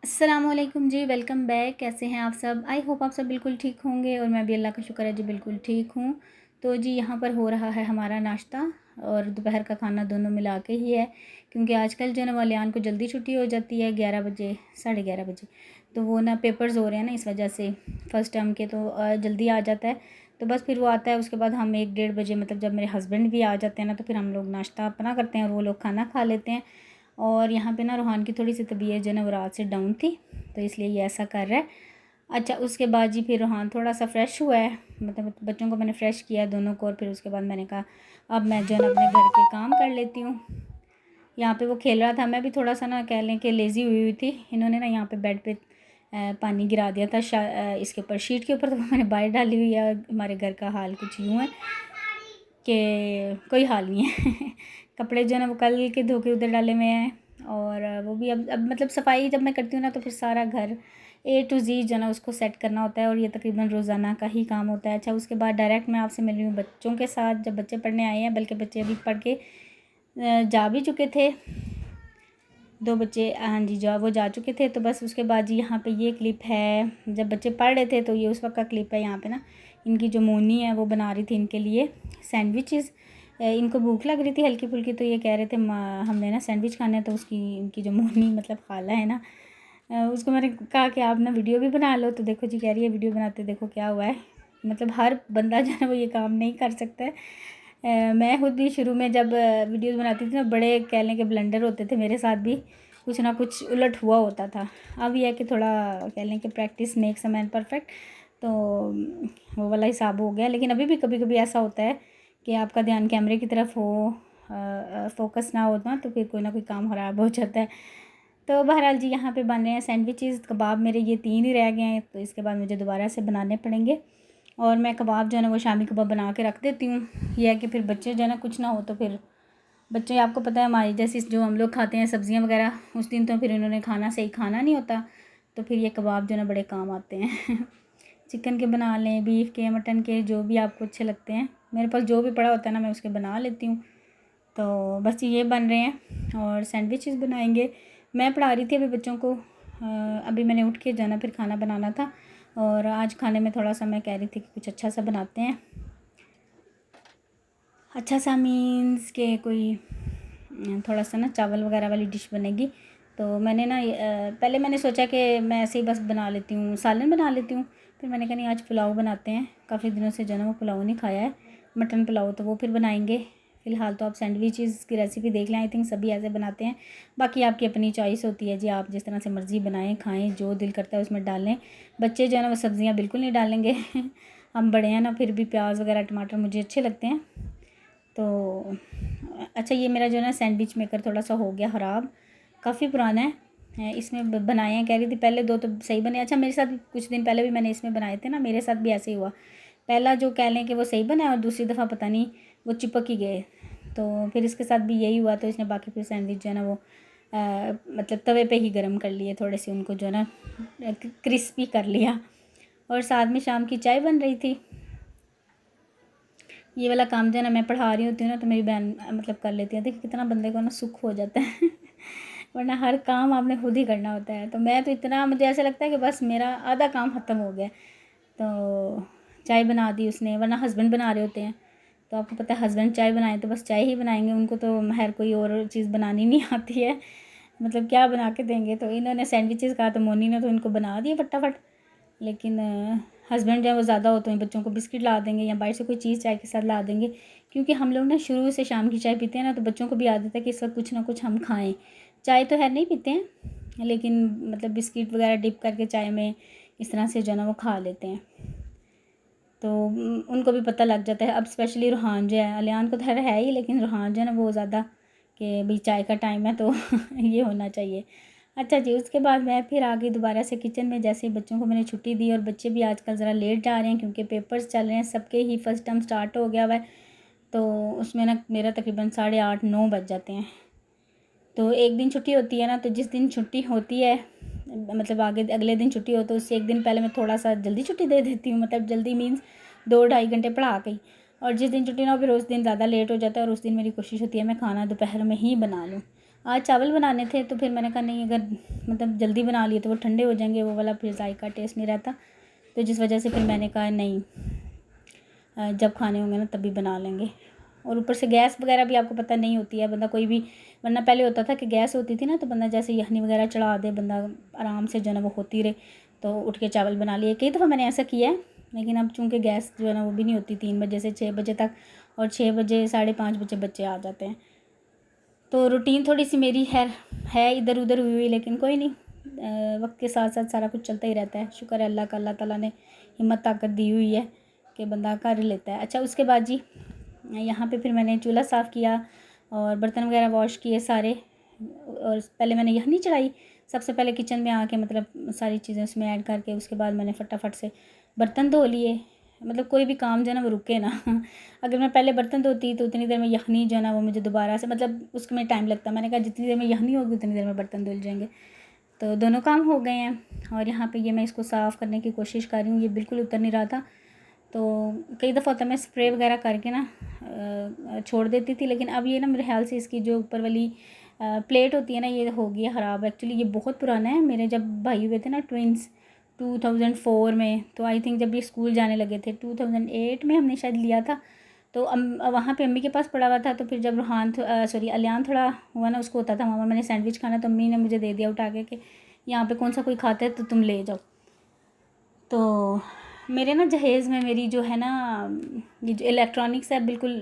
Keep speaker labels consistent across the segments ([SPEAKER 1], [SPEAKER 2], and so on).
[SPEAKER 1] अस्सलामुअलैकुम जी, welcome back. कैसे हैं आप सब? आई होप आप सब बिल्कुल ठीक होंगे और मैं भी अल्लाह का शुक्र है जी बिल्कुल ठीक हूँ। तो जी यहाँ पर हो रहा है हमारा नाश्ता और दोपहर का खाना दोनों मिला के ही है, क्योंकि आजकल जो है ना वालियान को जल्दी छुट्टी हो जाती है 11 बजे 11:30 बजे। तो वो ना पेपर्स हो रहे हैं ना, इस वजह से फ़र्स्ट टर्म के तो जल्दी आ जाता है। तो बस फिर वो आता है, उसके बाद हम 1 डेढ़ बजे मतलब जब मेरे हस्बैंड भी आ जाते हैं ना, तो फिर हम लोग नाश्ता अपना करते हैं और वो लोग खाना खा लेते हैं। और यहाँ पे ना रूहान की थोड़ी सी तबीयत जो है ना वो रात से डाउन थी, तो इसलिए ये ऐसा कर रहा है। अच्छा, उसके बाद जी फिर रूहान थोड़ा सा फ्रेश हुआ है, मतलब बच्चों को मैंने फ़्रेश किया दोनों को, और फिर उसके बाद मैंने कहा अब मैं जो है ना अपने घर के काम कर लेती हूँ। यहाँ पे वो खेल रहा था, मैं भी थोड़ा सा ना कह लें कि लेज़ी हुई हुई थी। इन्होंने ना यहाँ पे बेड पे पानी गिरा दिया था इसके ऊपर, शीट के ऊपर, तो वो मैंने बाहर डाली हुई है। हमारे घर का हाल कुछ यूँ है कि कोई हाल नहीं है कपड़े जो है ना वो कल के धो के उधर डाले हुए हैं, और वो भी अब मतलब सफाई जब मैं करती हूँ ना तो फिर सारा घर A to Z जो है ना उसको सेट करना होता है, और ये तकरीबन रोज़ाना का ही काम होता है। अच्छा, उसके बाद डायरेक्ट मैं आपसे मिल रही हूँ बच्चों के साथ, जब बच्चे पढ़ने आए हैं, बल्कि बच्चे अभी पढ़ के जा भी चुके थे। 2 बच्चे, हाँ जी, जो वो जा चुके थे। तो बस उसके बाद जी यहाँ पे ये क्लिप है, जब बच्चे पढ़ रहे थे तो ये उस वक्त का क्लिप है। यहाँ पे ना इनकी जो मोनी है वो बना रही थी इनके लिए सैंडविचेस। इनको भूख लग रही थी हल्की फुल्की, तो ये कह रहे थे हमने ना सैंडविच खाना है। तो उसकी इनकी जो मोनी मतलब खाला है ना, उसको मैंने कहा कि आप ना वीडियो भी बना लो। तो देखो जी, कह रही है वीडियो बनाते देखो क्या हुआ है। मतलब हर बंदा जो है वो ये काम नहीं कर सकता है। मैं खुद भी शुरू में जब वीडियोस बनाती थी ना, बड़े कह लें कि ब्लंडर होते थे मेरे साथ भी, कुछ ना कुछ उलट हुआ होता था। अब यह है कि थोड़ा कह लें कि practice makes a man perfect, तो वो वाला हिसाब हो गया। लेकिन अभी भी कभी कभी ऐसा होता है कि आपका ध्यान कैमरे की तरफ हो, फोकस ना हो ना, तो फिर कोई ना कोई काम ख़राब हो जाता है। तो बहरहाल जी यहाँ पे बन रहे हैं सैंडविचेस। कबाब मेरे ये 3 ही रह गए हैं, तो इसके बाद मुझे दोबारा से बनाने पड़ेंगे। और मैं कबाब जो है ना वो शामी कबाब बना के रख देती हूँ। यह है कि फिर बच्चे जो है ना कुछ ना हो तो फिर बच्चे, आपको पता है हमारी जैसी जो हम लोग खाते हैं सब्ज़ियाँ वगैरह, उस दिन तो फिर इन्होंने खाना सही खाना नहीं होता, तो फिर ये कबाब जो है ना बड़े काम आते हैं चिकन के बना लें, बीफ के, मटन के, जो भी आपको अच्छे लगते हैं। मेरे पास जो भी पड़ा होता है ना मैं उसके बना लेती हूँ। तो बस ये बन रहे हैं और सैंडविचेस बनाएंगे। मैं पढ़ा रही थी अभी बच्चों को, अभी मैंने उठ के जाना फिर खाना बनाना था। और आज खाने में थोड़ा सा मैं कह रही थी कि कुछ अच्छा सा बनाते हैं। अच्छा सा मीन्स के कोई थोड़ा सा ना चावल वगैरह वाली डिश बनेगी। तो मैंने ना पहले मैंने सोचा कि मैं ऐसे ही बस बना लेती हूँ, सालन बना लेती हूँ। फिर मैंने कहा नहीं, आज पुलाव बनाते हैं, काफ़ी दिनों से जो है ना वो पुलाव नहीं खाया है, मटन पुलाव, तो वो फिर बनाएंगे। फ़िलहाल तो आप सैंडविचेस की रेसिपी देख लें, आई थिंक सभी ऐसे बनाते हैं। बाकी आपकी अपनी चॉइस होती है जी, आप जिस तरह से मर्ज़ी बनाएं, खाएं, जो दिल करता है उसमें डालें। बच्चे जो है ना वो सब्ज़ियाँ बिल्कुल नहीं डालेंगे हम बड़े हैं ना, फिर भी प्याज वगैरह टमाटर मुझे अच्छे लगते हैं। तो अच्छा, ये मेरा जो है ना सैंडविच मेकर थोड़ा सा हो गया ख़राब, काफ़ी पुराना है। इसमें बनाए हैं, कह रही थी पहले 2 तो सही बने। अच्छा, मेरे साथ कुछ दिन पहले भी मैंने इसमें बनाए थे ना, मेरे साथ भी ऐसे ही हुआ। पहला जो कह लें कि वो सही बना और दूसरी दफ़ा पता नहीं वो चिपक ही गए। तो फिर इसके साथ भी यही हुआ, तो इसने बाकी फिर सैंडविच जो है ना वो मतलब तवे पे ही गर्म कर लिए, थोड़े से उनको जो है ना क्रिस्पी कर लिया। और साथ में शाम की चाय बन रही थी। ये वाला काम जो है ना मैं पढ़ा रही होती हूँ ना, तो मेरी बहन मतलब कर लेती है। देखिए कितना बंदे को ना सुख हो जाता है वरना हर काम आपने खुद ही करना होता है। तो मैं तो इतना, मुझे ऐसा लगता है कि बस मेरा आधा काम ख़त्म हो गया। तो चाय बना दी उसने, वरना हस्बैंड बना रहे होते हैं। तो आपको पता है हस्बैंड चाय बनाए तो बस चाय ही बनाएंगे, उनको तो हर कोई और चीज़ बनानी नहीं आती है, मतलब क्या बना के देंगे। तो इन्होंने सैंडविचेस कहा तो मोनी ने तो इनको बना दिए फटाफट। लेकिन हस्बैंड जो है वो ज़्यादा होते हैं, बच्चों को बिस्किट ला देंगे या बाहर से कोई चीज़ चाय के साथ ला देंगे। क्योंकि हम लोग ना शुरू से शाम की चाय पीते हैं ना, तो बच्चों को भी आदत है कि इस वक्त कुछ ना कुछ हम खाएं। चाय तो है नहीं पीते हैं, लेकिन मतलब बिस्किट वगैरह डिप करके चाय में इस तरह से जो है ना वो खा लेते हैं। तो उनको भी पता लग जाता है। अब स्पेशली रूहान जो है, अलियान को तो है ही, लेकिन रूहान जो है ना वो ज़्यादा कि भाई चाय का टाइम है तो ये होना चाहिए। अच्छा जी, उसके बाद मैं फिर आ गई दोबारा से किचन में। जैसे ही बच्चों को मैंने छुट्टी दी, और बच्चे भी आजकल ज़रा लेट जा रहे हैं क्योंकि पेपर्स चल रहे हैं, सबके ही फर्स्ट टर्म स्टार्ट हो गया हुआ है। तो उसमें ना मेरा तकरीबन 8:30-9 बज जाते हैं। तो एक दिन छुट्टी होती है ना, तो जिस दिन छुट्टी होती है, मतलब आगे अगले दिन छुट्टी हो, तो उससे एक दिन पहले मैं थोड़ा सा जल्दी छुट्टी दे देती हूँ। मतलब जल्दी मीन्स 2-2.5 घंटे पढ़ा गई। और जिस दिन छुट्टी ना हो फिर उस दिन ज़्यादा लेट हो जाता है, और उस दिन मेरी कोशिश होती है मैं खाना दोपहर में ही बना लूँ। आज चावल बनाने थे तो फिर मैंने कहा नहीं, अगर मतलब जल्दी बना लिए तो वो ठंडे हो जाएंगे, वो वाला फिर जायका टेस्ट नहीं रहता। तो जिस वजह से फिर मैंने कहा नहीं, जब खाने होंगे ना तभी बना लेंगे। और ऊपर से गैस वगैरह भी आपको पता नहीं होती है, बंदा कोई भी, वरना पहले होता था कि गैस होती थी ना तो बंदा जैसे यखनी वगैरह चढ़ा दे, बंदा आराम से जो है ना वो होती रहे, तो उठ के चावल बना लिए। कई दफ़ा मैंने ऐसा किया है, लेकिन अब चूँकि गैस जो है ना वो भी नहीं होती 3 बजे से 6 बजे तक, और 6 बजे 5:30 बजे बच्चे आ जाते हैं, तो रूटीन थोड़ी सी मेरी है इधर उधर हुई हुई, लेकिन कोई नहीं, वक्त के साथ साथ सारा कुछ चलता ही रहता है। शुक्र है अल्लाह का, अल्लाह ताला ने हिम्मत ताकत दी हुई है कि बंदा कर लेता है। अच्छा, उसके बाद जी यहाँ पे फिर मैंने चूल्हा साफ़ किया और बर्तन वगैरह वॉश किए सारे, और पहले मैंने यखनी चढ़ाई। सबसे पहले किचन में आके मतलब सारी चीज़ें उसमें ऐड करके उसके बाद मैंने फटाफट से बर्तन धो लिए। मतलब कोई भी काम जो है ना वो रुके ना अगर मैं पहले बर्तन धोती तो उतनी देर में यखनी जो है ना वो मुझे दोबारा से, मतलब उसमें टाइम लगता। मैंने कहा जितनी देर में यखनी होगी उतनी देर में बर्तन धुल जाएंगे। तो दोनों काम हो गए हैं। और यहाँ पे ये मैं इसको साफ़ करने की कोशिश कर रही हूँ, ये बिल्कुल उतर नहीं रहा था। तो कई दफ़ा होता मैं स्प्रे वगैरह करके ना छोड़ देती थी, लेकिन अब ये ना मेरे ख्याल से इसकी जो ऊपर वाली प्लेट होती है ना, ये हो गई है ख़राब। एक्चुअली ये बहुत पुराना है, मेरे जब भाई हुए थे ना ट्विंस 2004 में, तो आई थिंक जब ये स्कूल जाने लगे थे 2008 में हमने शायद लिया था। तो वहाँ पे अम्मी के पास पड़ा हुआ था। तो फिर जब अलियान थोड़ा हुआ ना, उसको होता था मामा मैंने सैंडविच खाना, तो अम्मी ने मुझे दे दिया उठा के कि यहाँ पे कौन सा कोई खाता है तो तुम ले जाओ। तो मेरे ना जहेज़ में मेरी जो है ना ये जो इलेक्ट्रॉनिक्स है बिल्कुल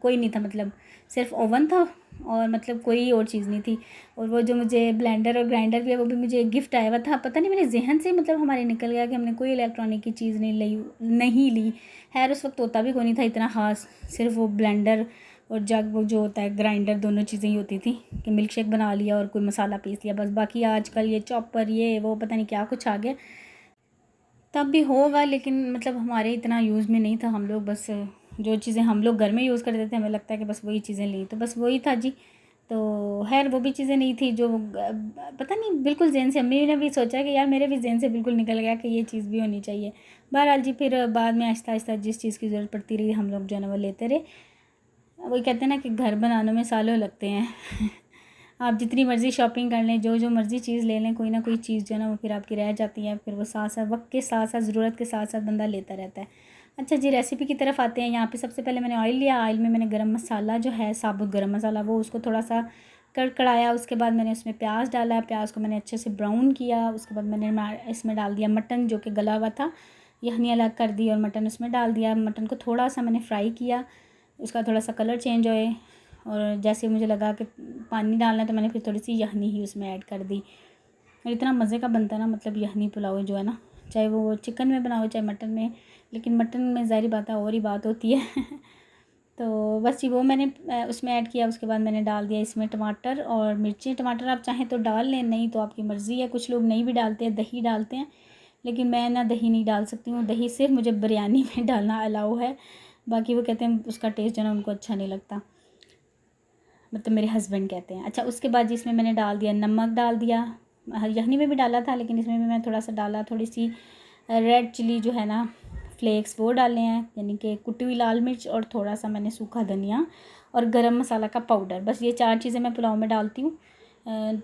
[SPEAKER 1] कोई नहीं था, मतलब सिर्फ ओवन था और मतलब कोई और चीज़ नहीं थी। और वो जो मुझे ब्लेंडर और ग्राइंडर भी है वो भी मुझे एक गिफ्ट आया हुआ था, पता नहीं मेरे जहन से मतलब हमारे निकल गया कि हमने कोई इलेक्ट्रॉनिक की चीज़ नहीं ली। खैर उस वक्त होता भी कोई नहीं था इतना ख़ास, सिर्फ वो ब्लेंडर और जग वो जो होता है ग्राइंडर, दोनों चीज़ें ही होती थी कि मिल्क शेक बना लिया और कोई मसाला पीस लिया बस। बाकी आजकल ये चॉपर ये वो पता नहीं क्या कुछ आ गया। तब भी होगा, लेकिन मतलब हमारे इतना यूज़ में नहीं था। हम लोग बस जो चीज़ें हम लोग घर में यूज़ करते थे हमें लगता है कि बस वही चीज़ें ली, तो बस वही था जी। तो खैर वो भी चीज़ें नहीं थी जो पता नहीं बिल्कुल ज़हन से, अम्मी ने भी सोचा कि यार मेरे भी ज़हन से बिल्कुल निकल गया कि ये चीज़ भी होनी चाहिए। बहरहाल जी फिर बाद में आहिस्ता आहिस्ता जिस चीज़ की ज़रूरत पड़ती रही हम लोग जो है ना वो लेते रहे। वही कहते हैं ना कि घर बनाने में सालों लगते हैं आप जितनी मर्ज़ी शॉपिंग कर लें, जो मर्ज़ी चीज़ ले लें, कोई ना कोई चीज़ जो है ना वो फिर आपकी रह जाती है। फिर वो साथ साथ वक्त के साथ साथ ज़रूरत के साथ साथ बंदा लेता रहता है। अच्छा जी, रेसिपी की तरफ आते हैं। यहाँ पे सबसे पहले मैंने ऑयल लिया, ऑयल में मैंने गरम मसाला जो है साबुत गरम मसाला वो उसको थोड़ा सा कड़कड़ाया। उसके बाद मैंने उसमें प्याज डाला, प्याज को मैंने अच्छे से ब्राउन किया। उसके बाद मैंने इसमें डाल दिया मटन जो कि गला हुआ था, यखनी अलग कर दी और मटन उसमें डाल दिया। मटन को थोड़ा सा मैंने फ्राई किया, उसका थोड़ा सा कलर चेंज होए और जैसे मुझे लगा कि पानी डालना है तो मैंने फिर थोड़ी सी यखनी ही उसमें ऐड कर दी। और इतना मज़े का बनता है ना, मतलब यखनी पुलाव जो है ना, चाहे वो चिकन में बनाओ चाहे मटन में, लेकिन मटन में ज़ाहिर बात है और ही बात होती है तो बस जी वो मैंने उसमें ऐड किया। उसके बाद मैंने डाल दिया इसमें टमाटर और मिर्ची। टमाटर आप चाहें तो डाल लें, नहीं तो आपकी मर्ज़ी है। कुछ लोग नहीं भी डालते हैं, दही डालते हैं, लेकिन मैं ना दही नहीं डाल सकती हूँ। दही सिर्फ मुझे बिरयानी में डालना अलाउ है, बाकी वो कहते हैं उसका टेस्ट जो है ना उनको अच्छा नहीं लगता, मतलब मेरे हस्बैंड कहते हैं। अच्छा, उसके बाद जिसमें मैंने डाल दिया नमक डाल दिया, यखनी में भी डाला था लेकिन इसमें भी मैं थोड़ा सा डाला। थोड़ी सी रेड चिली जो है ना फ्लेक्स वो डाले हैं, यानी कि कुटी हुई लाल मिर्च, और थोड़ा सा मैंने सूखा धनिया और गरम मसाला का पाउडर। बस ये 4 चीज़ें मैं पुलाव में डालती हूँ।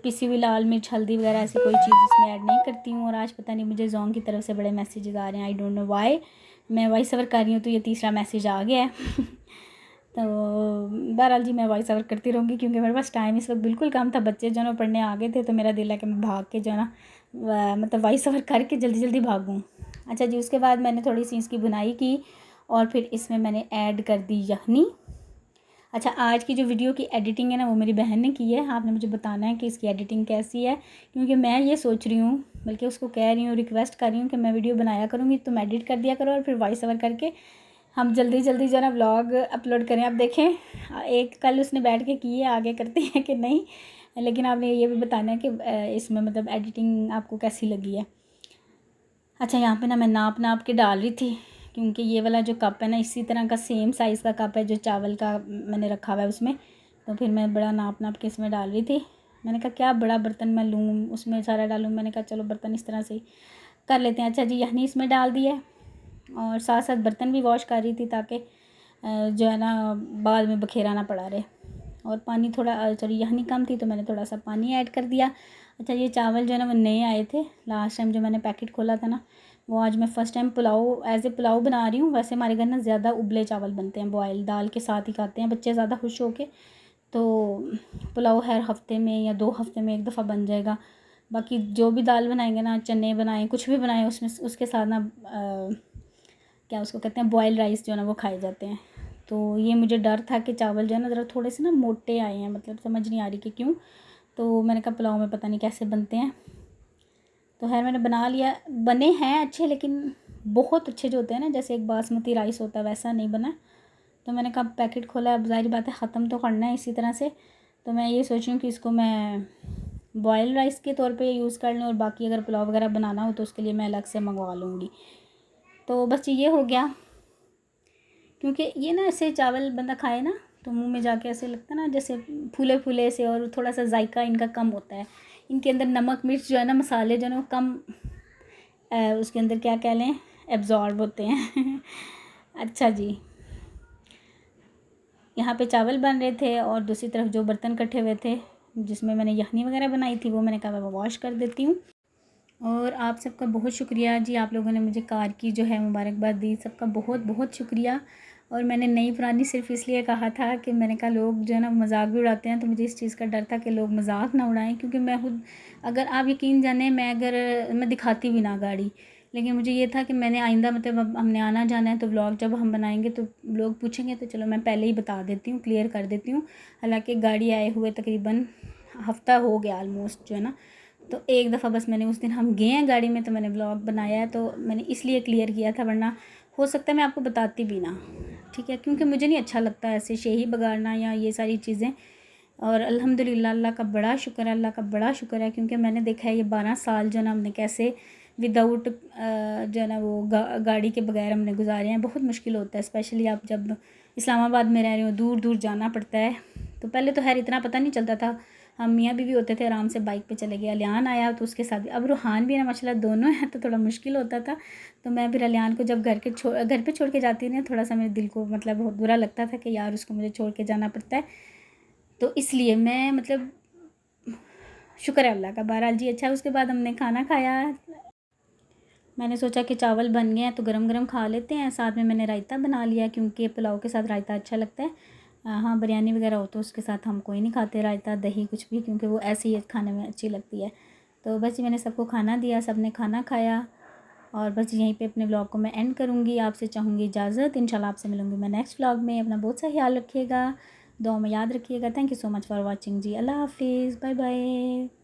[SPEAKER 1] पिसी हुई लाल मिर्च हल्दी वगैरह ऐसी कोई चीज़ इसमें ऐड नहीं करती हूँ। और आज पता नहीं मुझे जोंग की तरफ से बड़े मैसेजेस आ रहे हैं, आई डोंट नो वाई। मैं वॉइस ओवर कर रही हूँ तो ये तीसरा मैसेज आ गया है तो बहरहाल जी मैं वॉइस ओवर करती रहूँगी क्योंकि मेरे पास टाइम इस वक्त बिल्कुल कम था। बच्चे जो है ना पढ़ने आ गए थे तो मेरा दिल है कि मैं भाग के जो है ना मतलब वॉइस ओवर करके जल्दी जल्दी भागूँ। अच्छा जी, उसके बाद मैंने थोड़ी सी इसकी बुनाई की और फिर इसमें मैंने ऐड कर दी यखनी। अच्छा, आज की जो वीडियो की एडिटिंग है ना वो मेरी बहन ने की है। आपने मुझे बताना है कि इसकी एडिटिंग कैसी है, क्योंकि मैं ये सोच रही हूँ, बल्कि उसको कह रही हूँ, रिक्वेस्ट कर रही हूँ कि मैं वीडियो बनाया करूँगी तुम एडिट कर दिया करो और फिर वॉइस ओवर करके हम जल्दी जल्दी जो है ना व्लॉग अपलोड करें। अब देखें एक कल उसने बैठ के की है, आगे करती है कि नहीं, लेकिन आपने ये भी बताना है कि इसमें मतलब एडिटिंग आपको कैसी लगी है। अच्छा, यहाँ पे ना मैं नाप के डाल रही थी, क्योंकि ये वाला जो कप है ना इसी तरह का सेम साइज़ का कप है जो चावल का मैंने रखा हुआ है उसमें, तो फिर मैं बड़ा नाप के इसमें डाल रही थी। मैंने कहा क्या बड़ा बर्तन मैं लूँ उसमें सारा डालूँ, मैंने कहा चलो बर्तन इस तरह से ही कर लेते हैं। अच्छा जी, यखनी इसमें डाल दी है और साथ साथ बर्तन भी वॉश कर रही थी ताकि जो है ना बाद में बखेरा ना पड़ा रहे। और पानी थोड़ा सॉरी यखनी कम थी तो मैंने थोड़ा सा पानी ऐड कर दिया। अच्छा, ये चावल जो है ना वो नए आए थे, लास्ट टाइम जो मैंने पैकेट खोला था ना वो आज मैं first time pulao as a pulao बना रही हूँ। वैसे हमारे घर ना ज़्यादा उबले चावल बनते हैं, बॉयल दाल के साथ ही खाते हैं बच्चे ज़्यादा खुश होके। तो पुलाव हर हफ्ते में या 2 हफ्ते में एक दफ़ा बन जाएगा। बाकी जो भी दाल बनाएंगे ना, चने बनाएं कुछ भी बनाएं, उसमें उसके साथ ना क्या उसको कहते हैं बॉयल राइस जो है ना वो खाए जाते हैं। तो ये मुझे डर था कि चावल जो है ना ज़रा थोड़े से ना मोटे आए हैं, मतलब समझ नहीं आ रही कि क्यों। तो मैंने कहा पुलाव में पता नहीं कैसे बनते हैं। तो खैर मैंने बना लिया, बने हैं अच्छे, लेकिन बहुत अच्छे जो होते हैं ना जैसे एक बासमती राइस होता है वैसा नहीं बना। तो मैंने कहा पैकेट खोला, अब ज़ाहिर बात है ख़त्म तो करना है इसी तरह से। तो मैं ये सोच रही हूँ कि इसको मैं बॉयल राइस के तौर पे यूज़ कर लूँ, और बाकी अगर पुलाव वगैरह बनाना हो तो उसके लिए मैं अलग से मंगवा लूँगी। तो बस ये हो गया, क्योंकि ये ना ऐसे चावल बंदा खाए ना तो मुंह में जाके ऐसे लगता है ना जैसे फूले फूले से, और थोड़ा सा जायका इनका कम होता है। इनके अंदर नमक मिर्च जो है ना, मसाले जो है ना वो कम उसके अंदर क्या कह लें एब्जॉर्ब होते हैं। अच्छा जी, यहाँ पे चावल बन रहे थे और दूसरी तरफ जो बर्तन कट्ठे हुए थे जिसमें मैंने यखनी वगैरह बनाई थी वो मैंने कहा मैं वॉश कर देती हूँ। और आप सबका बहुत शुक्रिया जी, आप लोगों ने मुझे कार की जो है मुबारकबाद दी, सबका बहुत बहुत शुक्रिया। और मैंने नई पुरानी सिर्फ इसलिए कहा था कि मैंने कहा लोग जो है ना मजाक भी उड़ाते हैं, तो मुझे इस चीज़ का डर था कि लोग मजाक ना उड़ाएं, क्योंकि मैं खुद अगर आप यकीन जाने मैं दिखाती भी ना गाड़ी, लेकिन मुझे ये था कि मैंने आइंदा मतलब अब हमने आना जाना है तो व्लॉग जब हम बनाएंगे तो लोग पूछेंगे तो चलो मैं पहले ही बता देती हूँ, क्लियर कर देती हूँ। हालांकि गाड़ी आए हुए तकरीबन हफ़्ता हो गया ऑलमोस्ट जो है ना, तो एक दफ़ा बस मैंने उस दिन हम गए हैं गाड़ी में तो मैंने व्लॉग बनाया है, तो मैंने इसलिए क्लियर किया था, वरना हो सकता है मैं आपको बताती भी ना, ठीक है, क्योंकि मुझे नहीं अच्छा लगता ऐसे शेही बगाड़ना या ये सारी चीज़ें। और अल्हम्दुलिल्लाह अल्लाह का बड़ा शुक्र है, अल्लाह का बड़ा शुक्र है, क्योंकि मैंने देखा है ये 12 साल जो ना हमने कैसे विदाउट जो है ना वो गाड़ी के बगैर हमने गुजारे हैं। बहुत मुश्किल होता है, स्पेशली आप जब इस्लामाबाद में रह रहे हो, दूर दूर जाना पड़ता है। तो पहले तो खैर इतना पता नहीं चलता था, हम मियाँ बीवी होते थे आराम से बाइक पे चले गए। अलियान आया तो उसके साथ भी, अब रूहान भी ना माशाल्लाह दोनों हैं तो थोड़ा मुश्किल होता था। तो मैं फिर अलियान को जब घर पे छोड़ के जाती थी थोड़ा सा मेरे दिल को मतलब बहुत बुरा लगता था कि यार उसको मुझे छोड़ के जाना पड़ता है। तो इसलिए मैं मतलब शुक्र है अल्लाह का। बहरहाल जी अच्छा, उसके बाद हमने खाना खाया। मैंने सोचा कि चावल बन गए हैं तो गरम गरम खा लेते हैं, साथ में मैंने रायता बना लिया क्योंकि पुलाव के साथ रायता अच्छा लगता है। हाँ, बिरयानी वगैरह हो तो उसके साथ हम कोई नहीं खाते रायता दही कुछ भी, क्योंकि वो ऐसे ही खाने में अच्छी लगती है। तो बस मैंने सबको खाना दिया, सब ने खाना खाया, और बस यहीं पे अपने व्लॉग को मैं एंड करूँगी। आपसे चाहूँगी इजाज़त, इंशाल्लाह आपसे मिलूँगी मैं नेक्स्ट व्लॉग में। अपना बहुत सा ख्याल रखिएगा, दुआ में याद रखिएगा। Thank you so much for watching जी। अल्लाह हाफिज़, बाय बाय।